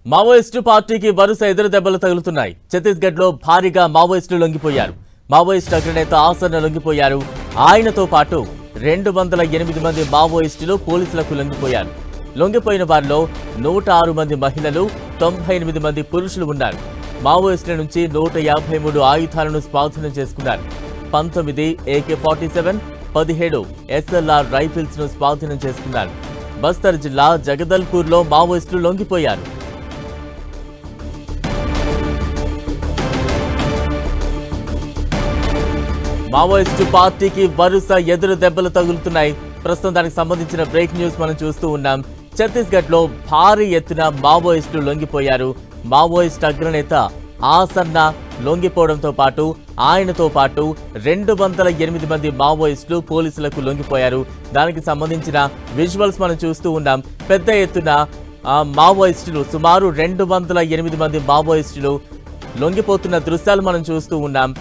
Maoist పార్టీకి వరుస ఎదురు దెబ్బలు తగులుతున్నాయి. ఛత్తీస్గఢ్లో భారీగా మావోయిస్టులు లొంగిపోయారు. మావోయిస్టు అగ్రనేత ఆసన్న లొంగిపోయారు. ఆయనతో పాటు 208 మంది మావోయిస్టులు పోలీసులకు లొంగిపోయారు. లొంగిపోయిన వారిలో 106 మంది మహిళలు, 98 మంది పురుషులు ఉన్నారు. మావోయిస్టుల నుంచి 153 ఆయుధాలను స్వాధీనం చేసుకున్నారు. 19 AK-47, 17 SLR రైఫిల్స్ ను స్వాధీనం చేసుకున్నారు. బస్తర్ జిల్లా జగదల్పూర్లో మావోయిస్టులు లొంగిపోయారు. మావోయిస్టు పార్టీకి వరుస ఎదురు దెబ్బలు తగులుతున్నాయి. ప్రస్తుతం దానికి సంబంధించిన బ్రేక్ న్యూస్ మనం చూస్తూ ఉన్నాం. ఛత్తీస్గఢ్ లో భారీ ఎత్తున మావోయిస్టులు లొంగిపోయారు. మావోయిస్ట్ అగ్రనేత ఆసన్న లొంగిపోవడంతో పాటు ఆయనతో పాటు 208 మంది మావోయిస్టులు పోలీసులకు లొంగిపోయారు. దానికి సంబంధించిన విజువల్స్ మనం చూస్తూ ఉన్నాం. పెద్ద ఎత్తున మావోయిస్టులు సుమారు 208 మంది మావోయిస్టులు లొంగిపోతున్న దృశ్యాలు మనం చూస్తూ ఉన్నాం.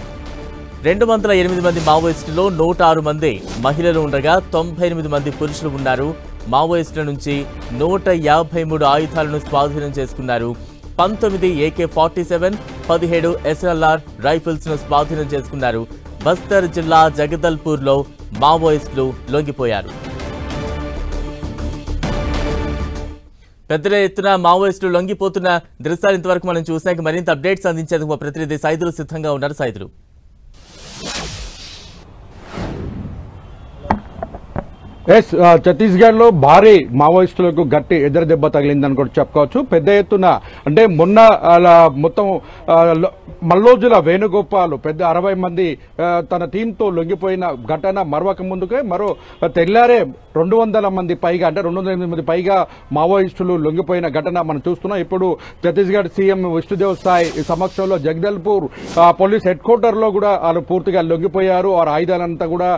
208 మంది మావోయిస్టులో 106 మంది మహిళలు ఉండగా 98 మంది పురుషులు ఉన్నారు. మావోయిస్టుల నుంచి 153 ఆయుధాలను స్వాధీనం చేసుకున్నారు. 19 AK-47, 17 SLR రైఫిల్స్ ను స్వాధీనం చేసుకున్నారు. బస్తర్ జిల్లా జగదల్పూర్లో మావోయిస్టులు లొంగిపోయారు. పెద్ద ఎత్తున మావోయిస్టులు లొంగిపోతున్న దృశ్యాలు ఇంతవరకు మనం చూసాక మరింత అప్డేట్స్ అందించేందుకు మా ప్రతినిధి సైదులు సిద్ధంగా ఉన్నారు. సైదులు, ఛత్తీస్గఢ్ లో భారీ మావోయిస్టులకు గట్టి ఎదురు దెబ్బ తగిలిందని కూడా చెప్పుకోవచ్చు. పెద్ద ఎత్తున అంటే మొన్న మొత్తం మల్లోజుల వేణుగోపాల్ పెద్ద 60 మంది తన టీంతో లొంగిపోయిన ఘటన మరొక ముందుకే మరో తెల్లారే 200 మంది పైగా అంటే 208 మంది పైగా మావోయిస్టులు లొంగిపోయిన ఘటన మనం చూస్తున్నాం. ఇప్పుడు ఛత్తీస్గఢ్ సీఎం విష్ణుదేవ్ సాయ్ సమక్షంలో జగదల్పూర్ పోలీస్ హెడ్ క్వార్టర్ లో కూడా వాళ్ళు పూర్తిగా లొంగిపోయారు. వారి ఆయుధాలంతా కూడా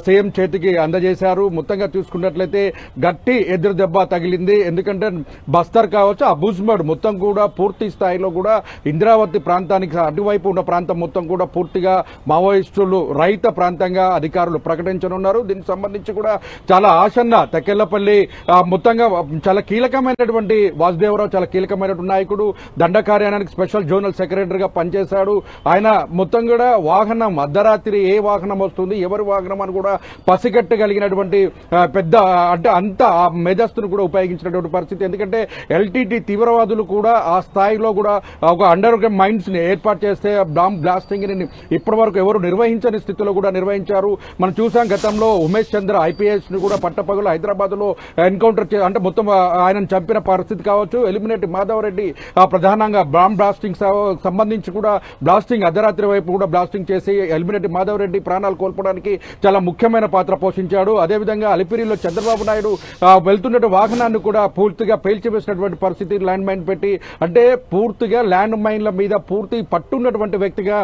సీఎం చేతికి అందజేశారు. మొత్తంగా చూసుకున్నట్లయితే గట్టి ఎదురు దెబ్బ తగిలింది. ఎందుకంటే బస్తర్ కావచ్చు, అబుజ్మడ్ మొత్తం కూడా పూర్తి స్థాయిలో కూడా ఇంద్రావతి ప్రాంతానికి అటువైపు ఉన్న ప్రాంతం మొత్తం కూడా పూర్తిగా మావోయిస్టులు రహిత ప్రాంతంగా అధికారులు ప్రకటించనున్నారు. దీనికి సంబంధించి కూడా చాలా ఆసన్న తెక్కెళ్లపల్లి మొత్తంగా చాలా కీలకమైనటువంటి వాసుదేవరావు చాలా కీలకమైనటువంటి నాయకుడు, దండకార్యానికి స్పెషల్ జోనల్ సెక్రటరీగా పనిచేశాడు. ఆయన మొత్తం కూడా వాహనం అర్ధరాత్రి ఏ వాహనం వస్తుంది, ఎవరి వాహనం అని కూడా పసిగట్టగలిగినటువంటి పెద్ద అంటే అంత మేధస్సును కూడా ఉపయోగించినటువంటి పరిస్థితి. ఎందుకంటే ఎల్టీటీ తీవ్రవాదులు కూడా ఆ స్థాయిలో కూడా ఒక అండర్ గ్రౌండ్ మైండ్స్ ని ఏర్పాటు చేస్తే బాంబ్ బ్లాస్టింగ్ ని ఇప్పటి వరకు ఎవరు నిర్వహించని స్థితిలో కూడా నిర్వహించారు. మనం చూసాం గతంలో ఉమేష్ చంద్ర ఐపీఎస్ ని కూడా పట్టపగలు హైదరాబాద్ లో ఎన్కౌంటర్ అంటే మొత్తం ఆయనను చంపిన పరిస్థితి కావచ్చు. ఎలిమినేట్ మాధవ్ రెడ్డి ప్రధానంగా బాంబ్ బ్లాస్టింగ్ సంబంధించి కూడా బ్లాస్టింగ్ అర్ధరాత్రి వైపు కూడా బ్లాస్టింగ్ చేసి ఎలిమినేట్ మాధవ్ రెడ్డి ప్రాణాలు కోల్పోవడానికి చాలా ముఖ్యమైన పాత్ర పోషించాడు. అదేవిధంగా అలిపిరిలో చంద్రబాబు నాయుడు వెళ్తున్న వాహనాన్ని కూడా పూర్తిగా పేల్చివేసినటువంటి పరిస్థితి ల్యాండ్ మైన్ పెట్టి. అంటే పూర్తిగా ల్యాండ్ మైన్ల మీద పూర్తి పట్టున్నటువంటి వ్యక్తిగా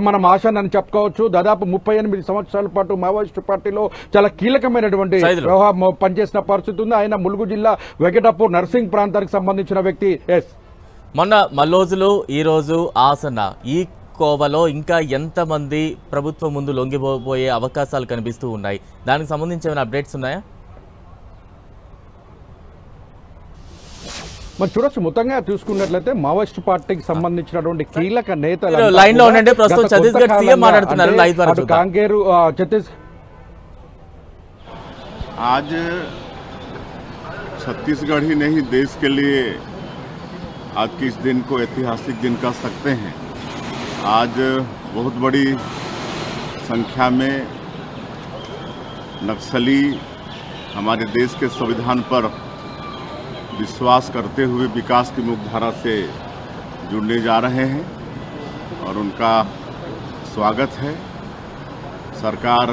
మనం ఆశానని చెప్పుకోవచ్చు. దాదాపు 38 సంవత్సరాల పాటు మావోయిస్టు పార్టీలో చాలా కీలకమైనటువంటి పనిచేసిన పరిస్థితి ఉంది. ఆయన ములుగు జిల్లా వెంకటాపూర్ నర్సింగ్ ప్రాంతానికి సంబంధించిన వ్యక్తి. మొన్న మల్లోజులు, ఈ రోజు ఆసన్న, ఈ కోవలో ఇంకా ఎంతమంది ప్రభుత్వం ముందు లొంగిపోయే అవకాశాలు కనిపిస్తూ ఉన్నాయి? దానికి సంబంధించి ఏమైనా అప్డేట్స్ ఉన్నాయా? మనం చూడొచ్చు. మొత్తంగా చూసుకున్నట్లయితే మావోయిస్ట్ పార్టీకి సంబంధించినటువంటి కీలక నేతలు లైన్ లో ఉండండి. ప్రస్తుతం ఛత్తీస్గఢ్ సీఎం మాట్లాడుతున్నారు. లైవ్ ద్వారా కాంగేరు आज छत्तीसगढ़ ही नहीं देश के लिए आज के इस दिन को ऐतिहासिक दिन कह सकते हैं। आज बहुत बड़ी संख्या में नक्सली हमारे देश के संविधान पर विश्वास करते हुए विकास की मुख्यधारा से जुड़ने जा रहे हैं और उनका स्वागत है। सरकार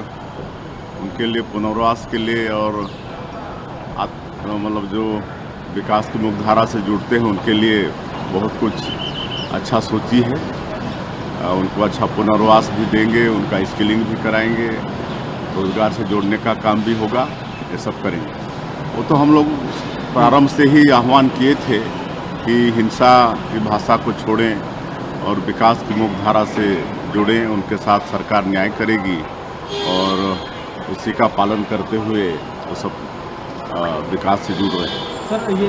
उनके लिए पुनर्वास के लिए और मतलब जो विकास की मुख्यधारा से जुड़ते हैं उनके लिए बहुत कुछ अच्छा सोची है। उनको अच्छा पुनर्वास भी देंगे, उनका स्किलिंग भी कराएंगे, रोजगार से जोड़ने का काम भी होगा, ये सब करेंगे। वो तो हम लोग प्रारंभ से ही आह्वान किए थे कि हिंसा की भाषा को छोड़ें और विकास की मुख्यधारा से जुड़ें। उनके साथ सरकार न्याय करेगी और उसी का पालन करते हुए वो सब विकास से जुड़ रहे हैं। सर ये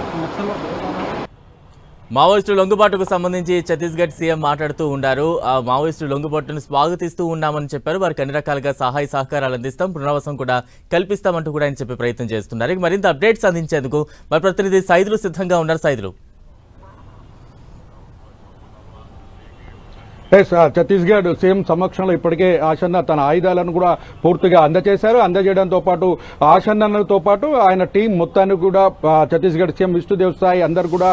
మావోయిస్టు లొంగుబాటుకు సంబంధించి ఛత్తీస్గఢ్ సీఎం మాట్లాడుతూ ఉన్నారు. ఆ మావోయిస్టు లొంగుబాటును స్వాగతిస్తూ ఉన్నామని చెప్పారు. వారికి అన్ని రకాలుగా సహాయ సహకారాలు అందిస్తాం, పునరావాసం కూడా కల్పిస్తామంటూ కూడా ఆయన చెప్పే ప్రయత్నం చేస్తున్నారు. మరింత అప్డేట్స్ అందించేందుకు మా ప్రతినిధి సైదులు సిద్ధంగా ఉన్నారు. సైదులు, ఛత్తీస్గఢ్ సీఎం సమక్షంలో ఇప్పటికే ఆసన్న తన ఆయుధాలను కూడా పూర్తిగా అందజేశారు. అందజేయడంతో పాటు ఆసన్నతో పాటు ఆయన టీం మొత్తాన్ని కూడా ఛత్తీస్గఢ్ సీఎం విష్ణుదేవ్ సాయి అందరూ కూడా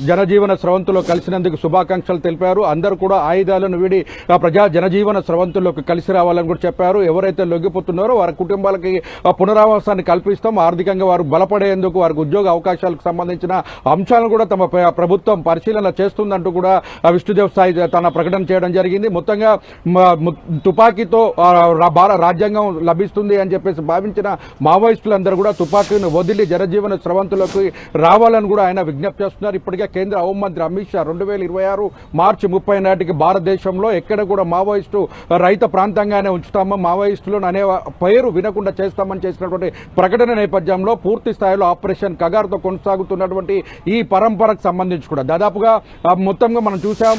జనజీవన స్రవంతిలో కలిసినందుకు శుభాకాంక్షలు తెలిపారు. అందరూ కూడా ఆయుధాలను వీడి ప్రజా జనజీవన స్రవంతిలోకి కలిసి రావాలని కూడా చెప్పారు. ఎవరైతే లొంగిపోతున్నారో వారి కుటుంబాలకి పునరావాసాన్ని కల్పిస్తాం, ఆర్థికంగా వారు బలపడేందుకు వారికి ఉద్యోగ అవకాశాలకు సంబంధించిన అంశాలను కూడా తమ ప్రభుత్వం పరిశీలన చేస్తుందంటూ కూడా విష్ణుదేవ్ సాయి తన ప్రకటన చేయడం జరిగింది. మొత్తంగా తుపాకీతో రాజ్యాంగం లభిస్తుంది అని చెప్పేసి భావించిన మావోయిస్టులందరూ కూడా తుపాకీని వదిలి జనజీవన స్రవంతిలోకి రావాలని కూడా ఆయన విజ్ఞప్తి చేస్తున్నారు. ఇప్పటికే కేంద్ర హోంమంత్రి అమిత్ షా 2026 మార్చి 30 నాటికి భారతదేశంలో ఎక్కడ కూడా మావోయిస్టు రహిత ప్రాంతంగానే ఉంచుతామో, మావోయిస్టులు అనే పేరు వినకుండా చేస్తామని చేసినటువంటి ప్రకటన నేపథ్యంలో పూర్తి స్థాయిలో ఆపరేషన్ కగార్తో కొనసాగుతున్నటువంటి ఈ పరంపరకు సంబంధించి కూడా దాదాపుగా మొత్తంగా మనం చూసాం.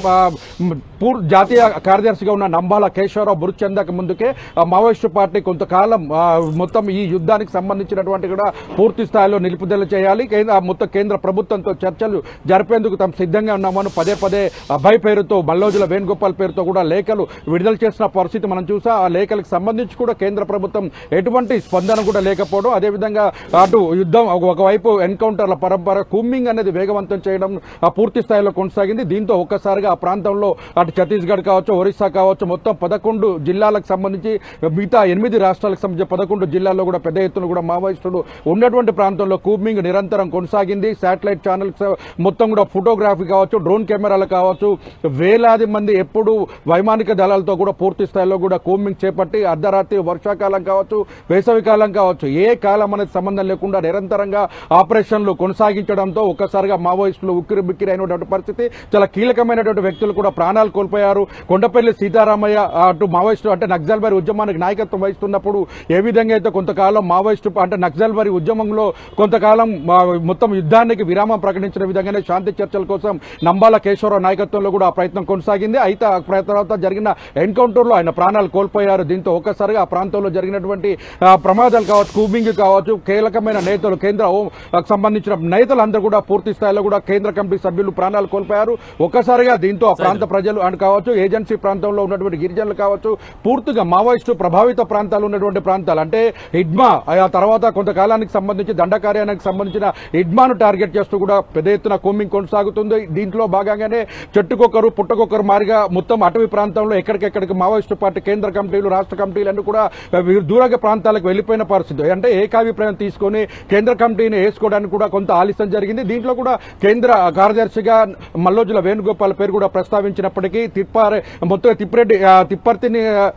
జాతీయ కార్యదర్శిగా ఉన్న నంబాల కేశవరావు బురుచందకు ముందుకే మావోయిస్టు పార్టీ కొంతకాలం మొత్తం ఈ యుద్ధానికి సంబంధించినటువంటి కూడా పూర్తి స్థాయిలో నిలుపుదల చేయాలి, మొత్తం కేంద్ర ప్రభుత్వంతో చర్చలు జరిపేందుకు తాము సిద్ధంగా ఉన్నామని పదే అభయ్ పేరుతో, మల్లోజుల వేణుగోపాల్ పేరుతో కూడా లేఖలు విడుదల చేసిన పరిస్థితి మనం చూసాం. ఆ లేఖలకు సంబంధించి కూడా కేంద్ర ప్రభుత్వం ఎటువంటి స్పందన కూడా లేకపోవడం, అదేవిధంగా అటు యుద్ధం ఒకవైపు ఎన్కౌంటర్ల పరంపర కూంబింగ్ అనేది వేగవంతం చేయడం పూర్తి స్థాయిలో కొనసాగింది. దీంతో ఒక్కసారిగా ఆ ప్రాంతంలో అటు ఛత్తీస్గఢ్ కావచ్చు, ఒరిస్సా కావచ్చు, మొత్తం 11 జిల్లాలకు సంబంధించి మిగతా 8 రాష్ట్రాలకు సంబంధించి 11 జిల్లాల్లో కూడా పెద్ద ఎత్తున కూడా మావోయిస్టులు ఉన్నటువంటి ప్రాంతంలో కూంబింగ్ నిరంతరం కొనసాగింది. శాటిలైట్ ఛానల్స్ మొత్తం కూడా ఫోటోగ్రఫీ కావచ్చు, డ్రోన్ కెమెరాలు కావచ్చు, వేలాది మంది ఎప్పుడు వైమానిక దళాలతో కూడా పూర్తి స్థాయిలో కూడా కూంబింగ్ చేపట్టి అర్ధరాత్రి వర్షాకాలం కావచ్చు, వేసవికాలం కావచ్చు, ఏ కాలం అనేది సంబంధం లేకుండా నిరంతరంగా ఆపరేషన్లు కొనసాగించడంతో ఒక్కసారిగా మావోయిస్టులు ఉక్కిరిబిక్కిరి అయినటువంటి పరిస్థితి. చాలా కీలకమైనటువంటి వ్యక్తులు కూడా ప్రాణాలు కోల్పోయారు. కొండపల్లి సీతారామయ్య అటు మావోయిస్టు అంటే నక్సల్బరీ ఉద్యమానికి నాయకత్వం వహిస్తున్నప్పుడు ఏ విధంగా అయితే కొంతకాలం మావోయిస్టు అంటే నక్సల్బరీ ఉద్యమంలో కొంతకాలం మొత్తం యుద్ధానికి విరామం ప్రకటించిన విధంగానే శాంతి చర్చల కోసం నంబాల కేశవరావు నాయకత్వంలో కూడా ఆ ప్రయత్నం కొనసాగింది. అయితే ఆ తర్వాత జరిగిన ఎన్కౌంటర్లో ఆయన ప్రాణాలు కోల్పోయారు. దీంతో ఒక్కసారిగా ఆ ప్రాంతంలో జరిగినటువంటి ప్రమాదాలు కావచ్చు, కూంబింగ్ కావచ్చు, కీలకమైన నేతలు, కేంద్ర హోం సంబంధించిన నేతలందరూ కూడా పూర్తి స్థాయిలో కూడా కేంద్ర కమిటీ సభ్యులు ప్రాణాలు కోల్పోయారు. ఒక్కసారిగా దీంతో ఆ ప్రాంత ప్రజలు అని కావచ్చు, ఏజెన్సీ ప్రాంతంలో ఉన్నటువంటి గిరిజనులు కావచ్చు, పూర్తిగా మావోయిస్టు ప్రభావిత ప్రాంతాలు ఉన్నటువంటి ప్రాంతాలు అంటే హిడ్మా, ఆ తర్వాత కొంతకాలానికి సంబంధించి దండకార్యానికి సంబంధించిన హిడ్మాను టార్గెట్ చేస్తూ కూడా పెద్ద ఎత్తున కూంబింగ్ కొనసాగుతుంది. దీంట్లో భాగంగానే చెట్టుకొకరు పుట్టకొకరు మారిగా మొత్తం అటవీ ప్రాంతంలో ఎక్కడికెక్కడికి మావోయిస్టు పార్టీ కేంద్ర కమిటీలు, రాష్ట్ర కమిటీలు అన్ని కూడా దూరంగా ప్రాంతాలకు వెళ్లిపోయిన పరిస్థితి. అంటే ఏకాభిప్రాయం తీసుకొని కేంద్ర కమిటీని వేసుకోవడానికి కూడా కొంత ఆలస్యం జరిగింది. దీంట్లో కూడా కేంద్ర కార్యదర్శిగా మల్లోజుల వేణుగోపాల్ పేరు కూడా ప్రస్తావించినప్పటికీ మొత్తం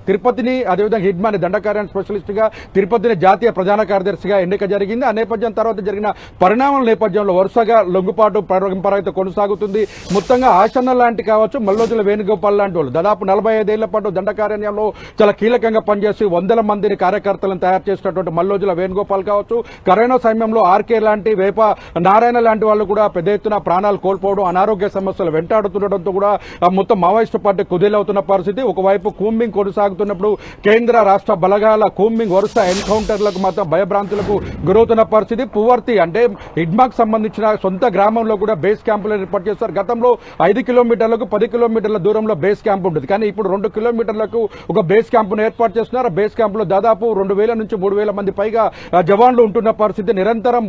తిరుపతిని అదేవిధంగా హిడ్మాని దండకార్యాన్ని స్పెషలిస్ట్ గా తిరుపతిని జాతీయ ప్రధాన కార్యదర్శిగా ఎన్నిక జరిగింది. ఆ నేపథ్యం తర్వాత జరిగిన పరిణామాల నేపథ్యంలో వరుసగా లొంగుపాటు పరంపర అయితే కొనసాగుతుంది. మొత్తంగా ఆసన్న లాంటి కావచ్చు, మల్లోజుల వేణుగోపాల్ లాంటి వాళ్ళు దాదాపు 45 ఏళ్ల పాటు దండకార్యంలో చాలా కీలకంగా పనిచేసి 100 మందిని కార్యకర్తలను తయారు చేసినటువంటి మల్లోజుల వేణుగోపాల్ కావచ్చు, కరోనా సమయంలో ఆర్కే లాంటి, వేప నారాయణ లాంటి వాళ్ళు కూడా పెద్ద ఎత్తున ప్రాణాలు కోల్పోవడం, అనారోగ్య సమస్యలు వెంటాడుతుండటంతో కూడా మొత్తం మావోయిస్టు పార్టీ కుదేలవుతున్న పరిస్థితి. ఒకవైపు కూంబింగ్ కొనసాగుతున్నప్పుడు కేంద్ర రాష్ట్ర బలగాల కూంబింగ్ వరుస ఎన్కౌంటర్లకు మాత్రం భయభ్రాంతులకు గురవుతున్న పరిస్థితి. పువర్తి అంటే హిడ్మాకు సంబంధించిన సొంత గ్రామంలో కూడా బేస్ క్యాంపులు ఏర్పాటు చేస్తారు. గతంలో 5 కిలోమీటర్లకు 10 కిలోమీటర్ల దూరంలో బేస్ క్యాంప్ ఉంటుంది, కానీ ఇప్పుడు 2 కిలోమీటర్లకు ఒక బేస్ క్యాంపును ఏర్పాటు చేస్తున్నారు. బేస్ క్యాంపులో దాదాపు 2000 నుంచి 3000 మంది పైగా జవాన్లు ఉంటున్న పరిస్థితి. నిరంతరం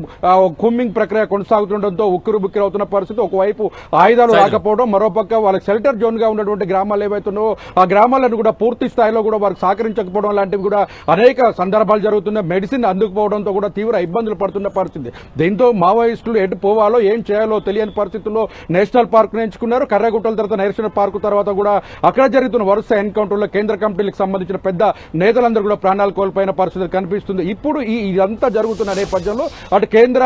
కూంబింగ్ ప్రక్రియ కొనసాగుతుండటంతో ఉక్కిరిబుక్కిరి అవుతున్న పరిస్థితి. ఒకవైపు ఆయుధాలు రాకపోవడం, మరోపక్క వాళ్ళకి షెల్టర్ జోన్ గా ఉన్నటువంటి గ్రామాలు ఏవైతున్నాయో ఆ గ్రామాలను కూడా పూర్తి స్థాయిలో కూడా వారికి సహకరించకపోవడం లాంటివి కూడా అనేక సందర్భాలు జరుగుతున్నాయి. మెడిసిన్ అందుకుపోవడంతో కూడా తీవ్ర ఇబ్బందులు పడుతున్న పరిస్థితి. దీంతో మావోయిస్టులు ఎటు పోవాలో ఏం చేయాలో తెలియని పరిస్థితుల్లో నేషనల్ పార్క్ ఎంచుకున్నారు. కర్రగుట్టల తర్వాత నేషనల్ పార్క్ తర్వాత కూడా అక్కడ జరుగుతున్న వరుస ఎన్కౌంటర్లో కేంద్ర కమిటీలకు సంబంధించిన పెద్ద నేతలందరూ కూడా ప్రాణాలు కోల్పోయిన పరిస్థితి కనిపిస్తుంది. ఇప్పుడు ఇదంతా జరుగుతున్న నేపథ్యంలో అటు కేంద్ర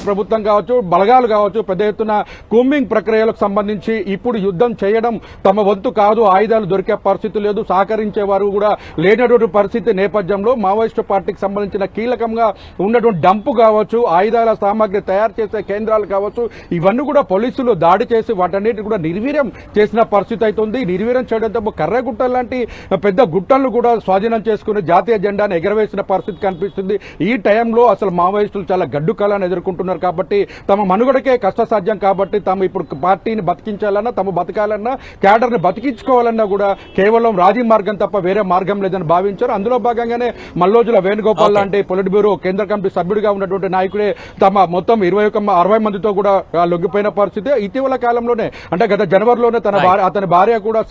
ప్రభుత్వం కావచ్చు, బలగాలు కావచ్చు, పెద్ద ఎత్తున కూంబింగ్ ప్రక్రియలకు సంబంధించి ఇప్పుడు యుద్ధం చేయడం తమ తమ వంతు కాదు, ఆయుధాలు దొరికే పరిస్థితి లేదు, సహకరించే వారు కూడా లేనటువంటి పరిస్థితి నేపథ్యంలో మావోయిస్టు పార్టీకి సంబంధించిన కీలకంగా ఉన్నటువంటి డంపు కావచ్చు, ఆయుధాల సామాగ్రి తయారు చేసే కేంద్రాలు కావచ్చు, ఇవన్నీ కూడా పోలీసులు దాడి చేసి వాటన్నిటి కూడా నిర్వీర్యం చేసిన పరిస్థితి అవుతుంది. నిర్వీర్యం చేయడంతో కర్రగుట్ట లాంటి పెద్ద గుట్టలను కూడా స్వాధీనం చేసుకుని జాతీయ జెండాను ఎగరవేసిన పరిస్థితి కనిపిస్తుంది. ఈ టైంలో అసలు మావోయిస్టులు చాలా గడ్డు కాలాన్ని ఎదుర్కొంటున్నారు కాబట్టి తమ మనుగడకే కష్టసాధ్యం కాబట్టి తాము ఇప్పుడు పార్టీని బతికించాలన్నా, తమ బతకాలన్నా, క్యాడర్ని బతికించుకోవాలన్నా కూడా కేవలం రాజీ మార్గం తప్ప వేరే మార్గం లేదని భావించారు. అందులో భాగంగానే మల్లోజుల వేణుగోపాల్ లాంటి పొలిట్ బ్యూరో కేంద్ర కమిటీ సభ్యుడిగా ఉన్నటువంటి నాయకుడే తమ మొత్తం 60 మందితో కూడా లొంగిపోయిన పరిస్థితి. ఇటీవల కాలంలోనే అంటే గత జనవరిలోనే అతని భార్య కూడా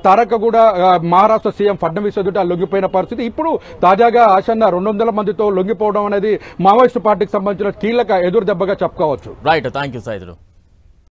తారక కూడా మహారాష్ట్ర సీఎం ఫడ్నవీస్ ఎదుట లొంగిపోయిన పరిస్థితి. ఇప్పుడు తాజాగా ఆసన్న 200 మందితో లొంగిపోవడం అనేది మావోయిస్టు పార్టీకి సంబంధించిన కీలక ఎదురు దెబ్బగా చెప్పుకోవచ్చు. Right, thank you Saidulu.